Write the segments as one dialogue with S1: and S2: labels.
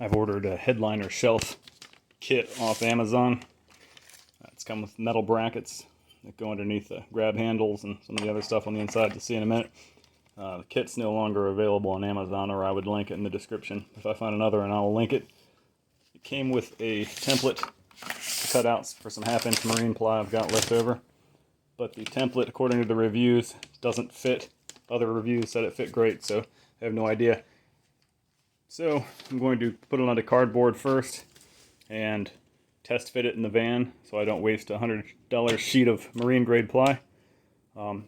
S1: I've ordered a headliner shelf kit off Amazon. It's come with metal brackets that go underneath the grab handles and some of the other stuff on the inside. You'll see in a minute. The kit's no longer available on Amazon, or I would link it in the description if I find another, and I'll link it. It came with a template cutouts for some half-inch marine ply I've got left over, but the template, according to the reviews, doesn't fit. Other reviews said it fit great, so I have no idea. So I'm going to put it onto cardboard first and test fit it in the van so I don't waste a $100 sheet of marine grade ply. And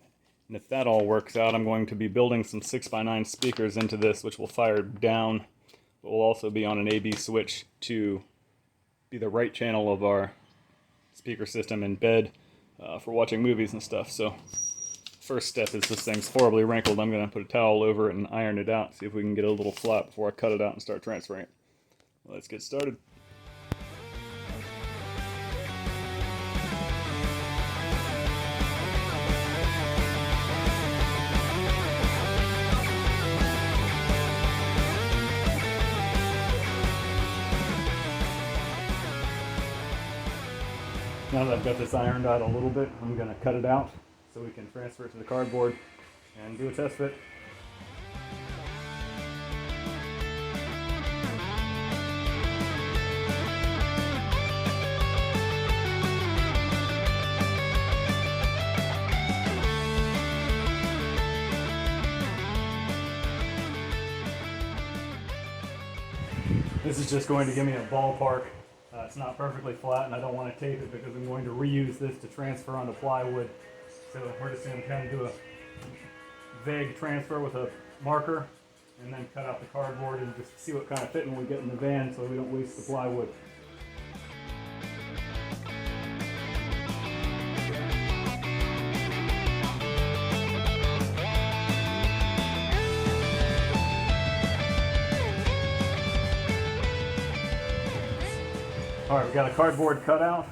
S1: if that all works out, I'm going to be building some 6x9 speakers into this, which will fire down, but will also be on an AB switch to be the right channel of our speaker system in bed for watching movies and stuff. So first step is this thing's horribly wrinkled. I'm going to put a towel over it and iron it out, see if we can get a little flat before I cut it out and start transferring it. Let's get started. Now that I've got this ironed out a little bit, I'm going to cut it out so we can transfer it to the cardboard and do a test fit. This is just going to give me a ballpark. It's not perfectly flat, and I don't want to tape it because I'm going to reuse this to transfer onto plywood. So we're just going to kind of do a vague transfer with a marker and then cut out the cardboard and just see what kind of fitting we get in the van so we don't waste the plywood. Alright, we've got a cardboard cutout,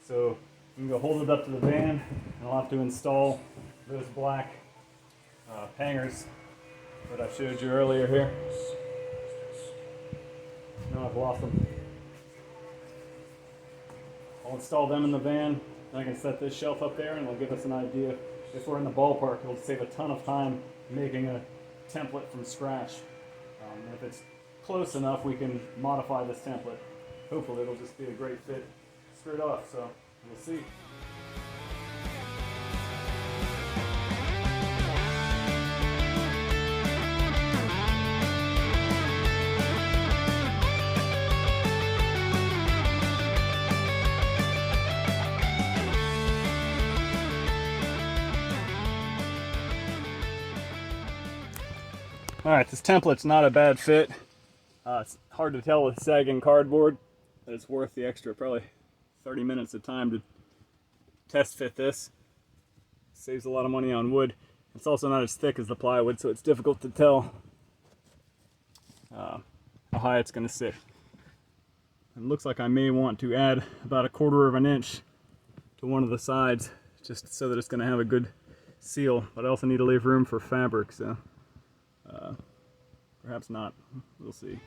S1: so we can go hold it up to the van, and I'll have to install those black hangers that I showed you earlier here. Now I've lost them. I'll install them in the van, and I can set this shelf up there, and it'll give us an idea. If we're in the ballpark, it'll save a ton of time making a template from scratch. And if it's close enough, we can modify this template. Hopefully it'll just be a great fit straight off, so we'll see. Alright, this template's not a bad fit. It's hard to tell with sagging cardboard, but it's worth the extra probably 30 minutes of time to test fit this. Saves a lot of money on wood. It's also not as thick as the plywood, so it's difficult to tell how high it's going to sit. It looks like I may want to add about 1/4 of an inch to one of the sides just so that it's going to have a good seal, but I also need to leave room for fabric, so perhaps not. We'll see.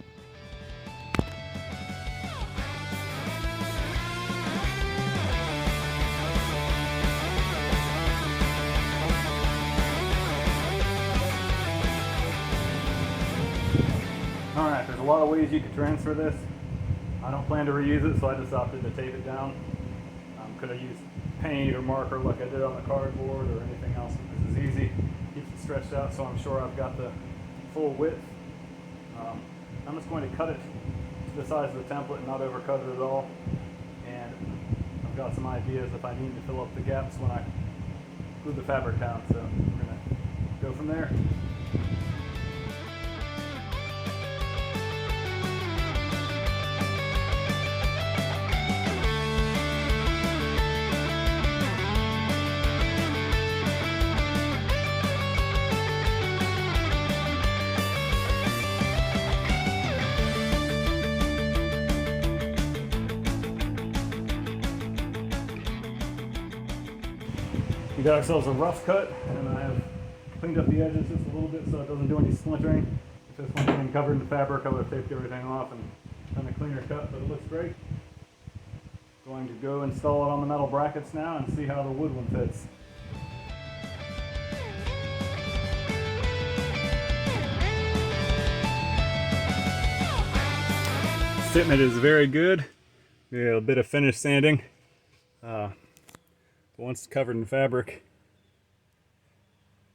S1: Alright, there's a lot of ways you could transfer this. I don't plan to reuse it, so I just opted to tape it down. Could have used paint or marker like I did on the cardboard or anything else. This is easy, keeps it stretched out, so I'm sure I've got the full width. I'm just going to cut it to the size of the template and not overcut it at all. And I've got some ideas if I need to fill up the gaps when I glue the fabric down, so we're going to go from there. We got ourselves a rough cut, and I have cleaned up the edges just a little bit so it doesn't do any splintering. If this one being covered in fabric, I would have taped everything off and done a cleaner cut, but it looks great. Going to go install it on the metal brackets now and see how the wood one fits. Fitment is very good. Maybe a bit of finish sanding. But once it's covered in fabric,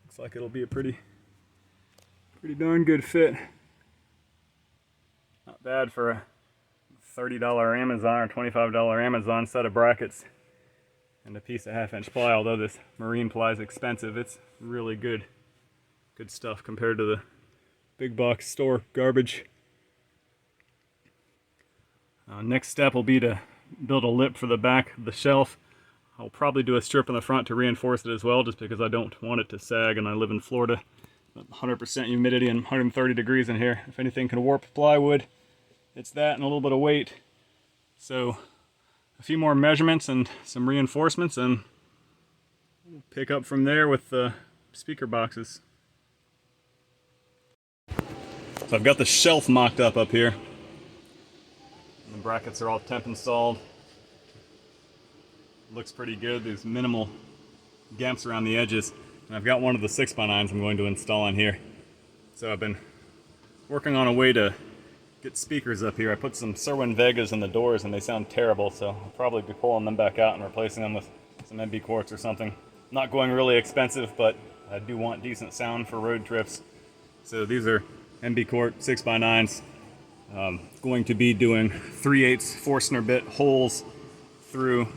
S1: looks like it'll be a pretty darn good fit. Not bad for a $30 Amazon or $25 Amazon set of brackets and a piece of 1/2-inch ply. Although this marine ply is expensive, it's really good stuff compared to the big box store garbage. Next step will be to build a lip for the back of the shelf. I'll probably do a strip in the front to reinforce it as well, just because I don't want it to sag, and I live in Florida. 100% humidity and 130 degrees in here. If anything can warp plywood, it's that and a little bit of weight. So a few more measurements and some reinforcements, and we'll pick up from there with the speaker boxes. So I've got the shelf mocked up here. The brackets are all temp installed. Looks pretty good. There's minimal gamps around the edges. And I've got one of the 6x9s I'm going to install on here. So I've been working on a way to get speakers up here. I put some Serwin Vegas in the doors and they sound terrible, so I'll probably be pulling them back out and replacing them with some MB Quartz or something. Not going really expensive, but I do want decent sound for road trips. So these are MB Quartz 6x9s. Going to be doing 3/8 Forstner bit holes through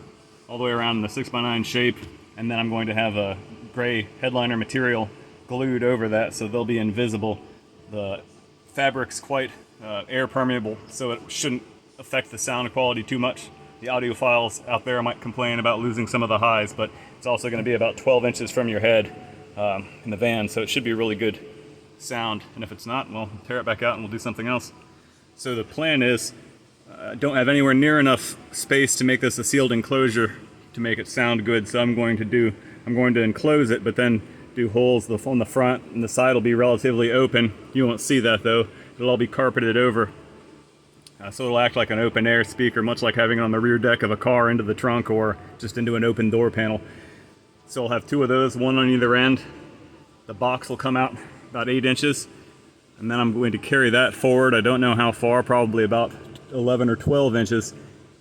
S1: all the way around in the 6x9 shape, and then I'm going to have a gray headliner material glued over that so they'll be invisible. The fabric's quite air permeable, so it shouldn't affect the sound quality too much. The audiophiles out there might complain about losing some of the highs, but it's also going to be about 12 inches from your head in the van, so it should be really good sound. And if it's not, well, tear it back out and we'll do something else. So the plan is, I don't have anywhere near enough space to make this a sealed enclosure to make it sound good, so I'm going to enclose it, but then do holes on the front, and the side will be relatively open. You won't see that though. It'll all be carpeted over. So it'll act like an open air speaker, much like having it on the rear deck of a car into the trunk or just into an open door panel. So I'll have two of those, one on either end. The box will come out about 8 inches, and then I'm going to carry that forward. I don't know how far, probably about 11 or 12 inches.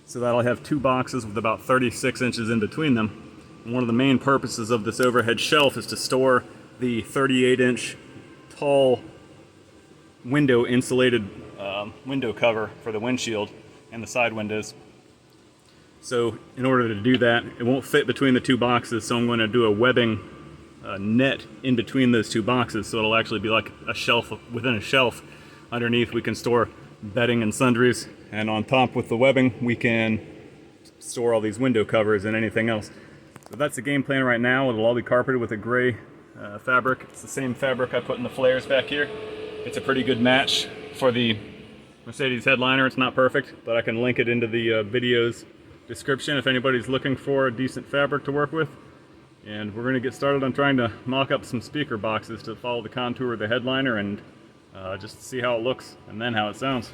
S1: So that'll have two boxes with about 36 inches in between them. And one of the main purposes of this overhead shelf is to store the 38-inch tall window insulated window cover for the windshield and the side windows. So in order to do that, it won't fit between the two boxes, so I'm going to do a webbing net in between those two boxes, so it'll actually be like a shelf within a shelf. Underneath we can store bedding and sundries, and on top with the webbing we can store all these window covers and anything else. So that's the game plan right now. It'll all be carpeted with a gray fabric. It's the same fabric I put in the flares back here. It's a pretty good match for the Mercedes headliner. It's not perfect, but I can link it into the video's description if anybody's looking for a decent fabric to work with. And we're going to get started on trying to mock up some speaker boxes to follow the contour of the headliner and just see how it looks and then how it sounds.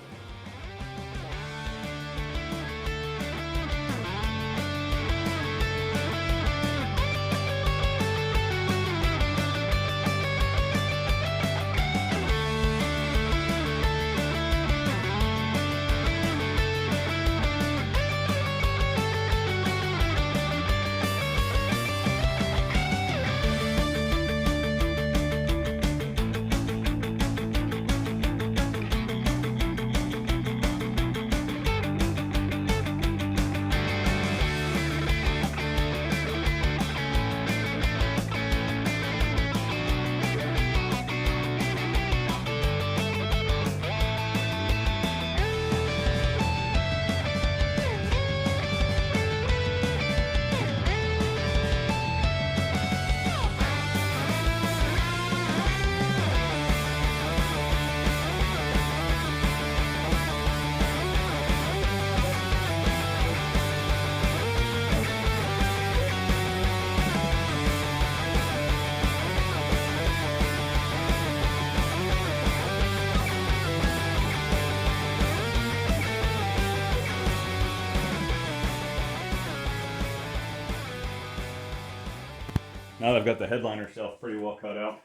S1: Now that I've got the headliner shelf pretty well cut out,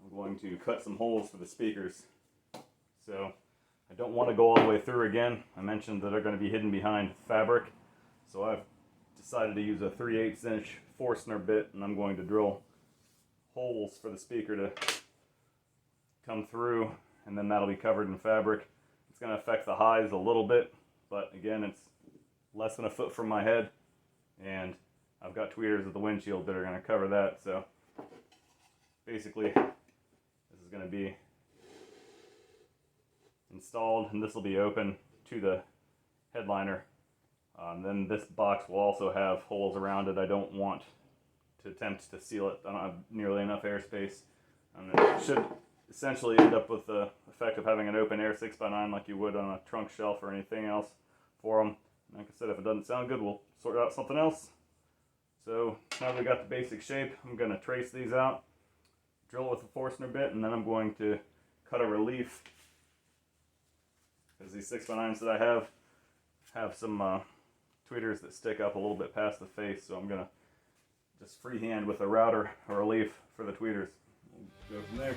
S1: I'm going to cut some holes for the speakers. So I don't want to go all the way through again. I mentioned that they're going to be hidden behind fabric. So I've decided to use a 3/8 inch Forstner bit, and I'm going to drill holes for the speaker to come through, and then that'll be covered in fabric. It's going to affect the highs a little bit, but again, it's less than a foot from my head, and I've got tweeters at the windshield that are going to cover that. So basically, this is going to be installed, and this will be open to the headliner. Then this box will also have holes around it. I don't want to attempt to seal it. I don't have nearly enough airspace. And it should essentially end up with the effect of having an open air 6x9 like you would on a trunk shelf or anything else for them. Like I said, if it doesn't sound good, we'll sort out something else. So now that we got the basic shape, I'm going to trace these out, drill it with a Forstner bit, and then I'm going to cut a relief, because these 6x9s that I have some tweeters that stick up a little bit past the face, so I'm going to just freehand with a router a relief for the tweeters. We'll go from there.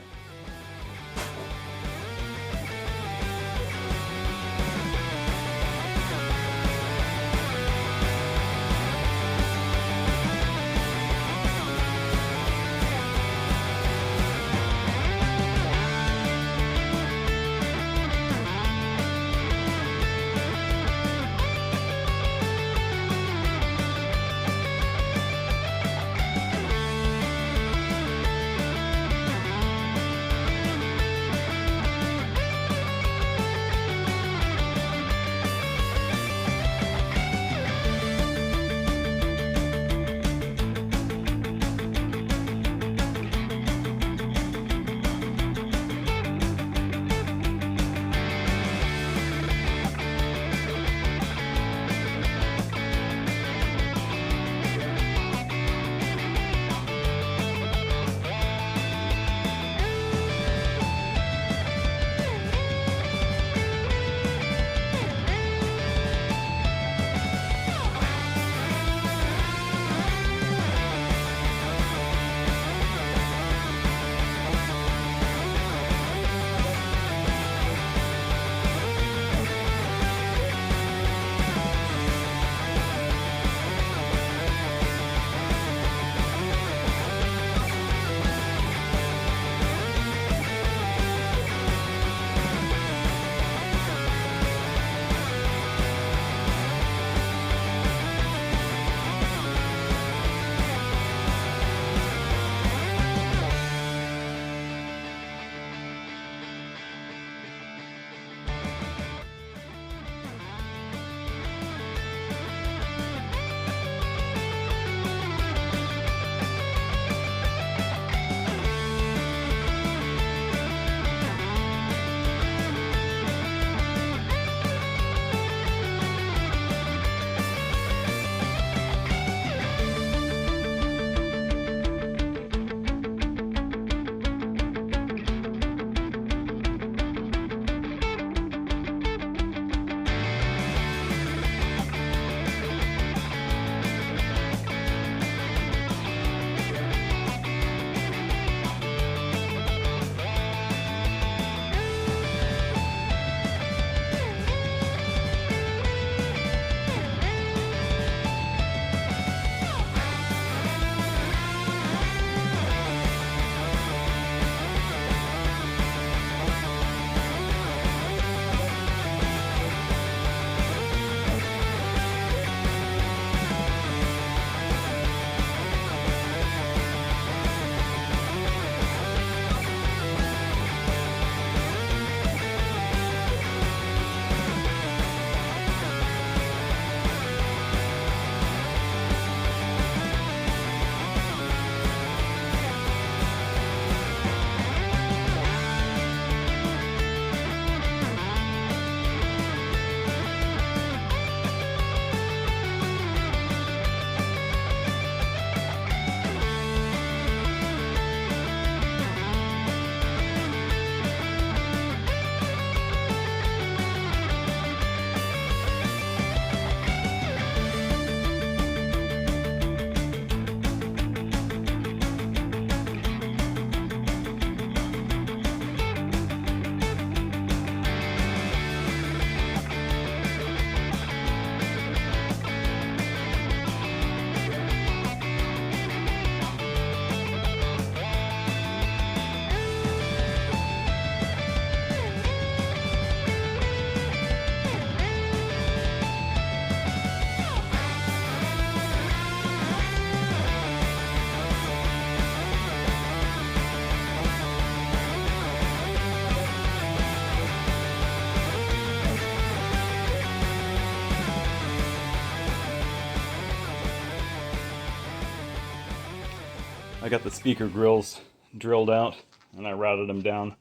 S1: got the speaker grills drilled out, and I routed them down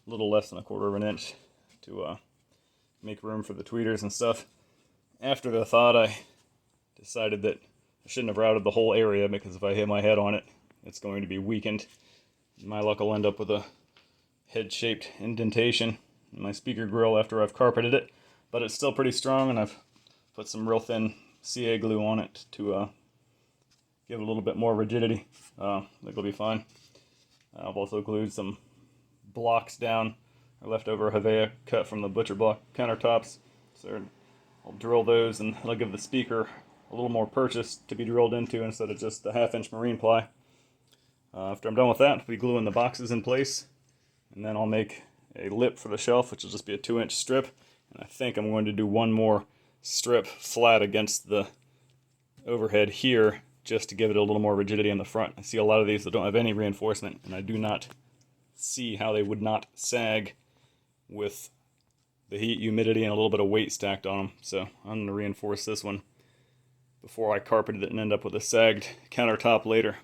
S1: a little less than 1/4 of an inch to make room for the tweeters and stuff. After the thought, I decided that I shouldn't have routed the whole area, because if I hit my head on it, it's going to be weakened. My luck, will end up with a head-shaped indentation in my speaker grill after I've carpeted it, but it's still pretty strong, and I've put some real thin CA glue on it to give it a little bit more rigidity. I think it'll be fine. I've also glued some blocks down. I left over a Havea cut from the butcher block countertops, so I'll drill those, and that'll give the speaker a little more purchase to be drilled into instead of just the 1/2-inch marine ply. After I'm done with that, I'll be gluing the boxes in place, and then I'll make a lip for the shelf, which will just be a 2-inch strip, and I think I'm going to do one more strip flat against the overhead here, just to give it a little more rigidity on the front. I see a lot of these that don't have any reinforcement, and I do not see how they would not sag with the heat, humidity, and a little bit of weight stacked on them. So I'm going to reinforce this one before I carpeted it and end up with a sagged countertop later.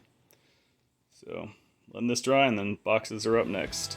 S1: So letting this dry, and then boxes are up next.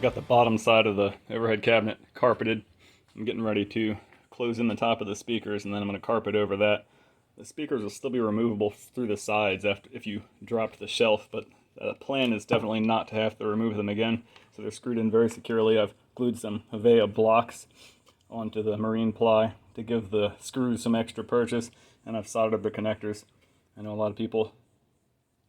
S1: I've got the bottom side of the overhead cabinet carpeted. I'm getting ready to close in the top of the speakers, and then I'm going to carpet over that. The speakers will still be removable through the sides if you dropped the shelf, but the plan is definitely not to have to remove them again. So they're screwed in very securely. I've glued some Havea blocks onto the marine ply to give the screws some extra purchase, and I've soldered the connectors. I know a lot of people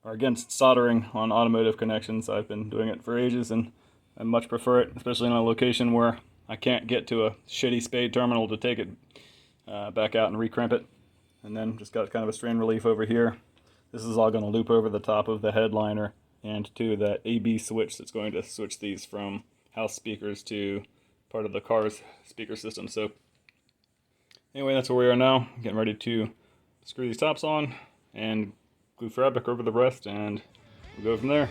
S1: are against soldering on automotive connections. I've been doing it for ages, and I much prefer it, especially in a location where I can't get to a shitty spade terminal to take it back out and recrimp it. And then just got kind of a strain relief over here. This is all going to loop over the top of the headliner and to that AB switch that's going to switch these from house speakers to part of the car's speaker system. So anyway, that's where we are now. Getting ready to screw these tops on and glue fabric over the rest, and we'll go from there.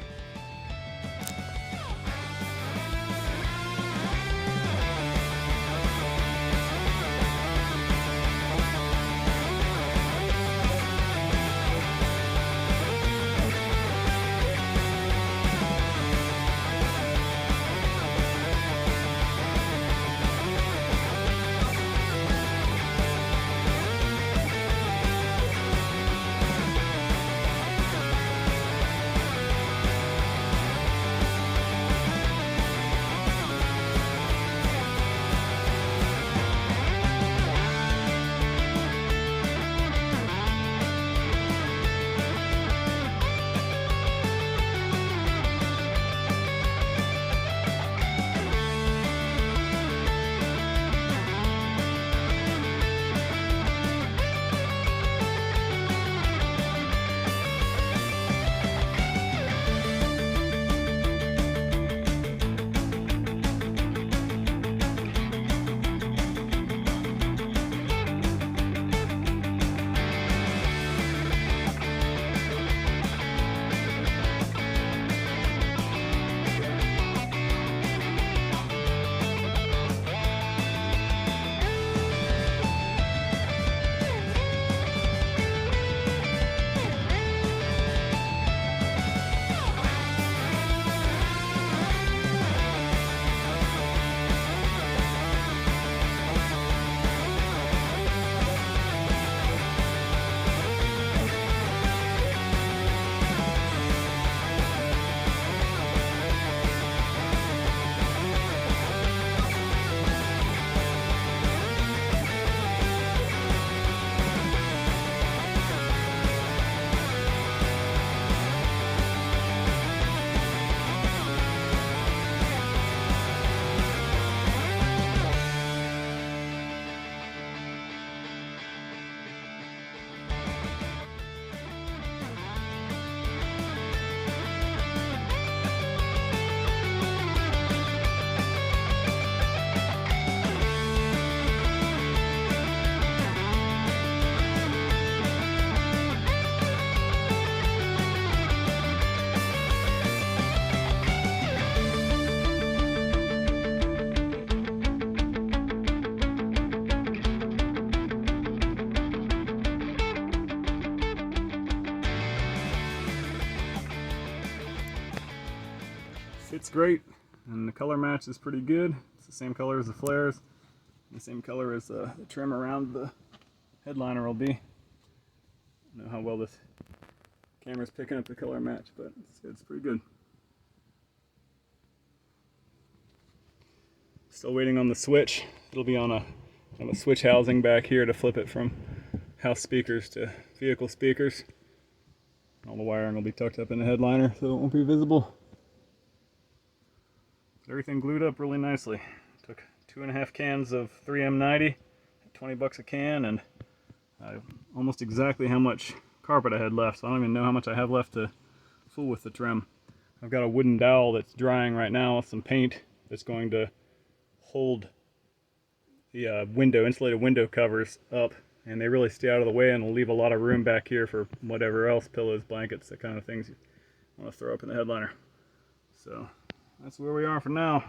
S1: Fits great, and the color match is pretty good. It's the same color as the flares, the same color as the trim around the headliner will be. I don't know how well this camera's picking up the color match, but it's pretty good. Still waiting on the switch. It'll be on a switch housing back here to flip it from house speakers to vehicle speakers. All the wiring will be tucked up in the headliner, so it won't be visible. Everything glued up really nicely. Took 2.5 cans of 3M90, 20 bucks a can, and almost exactly how much carpet I had left. So I don't even know how much I have left to fool with the trim. I've got a wooden dowel that's drying right now with some paint that's going to hold the insulated window covers up, and they really stay out of the way and will leave a lot of room back here for whatever else, pillows, blankets, the kind of things you want to throw up in the headliner. So that's where we are for now.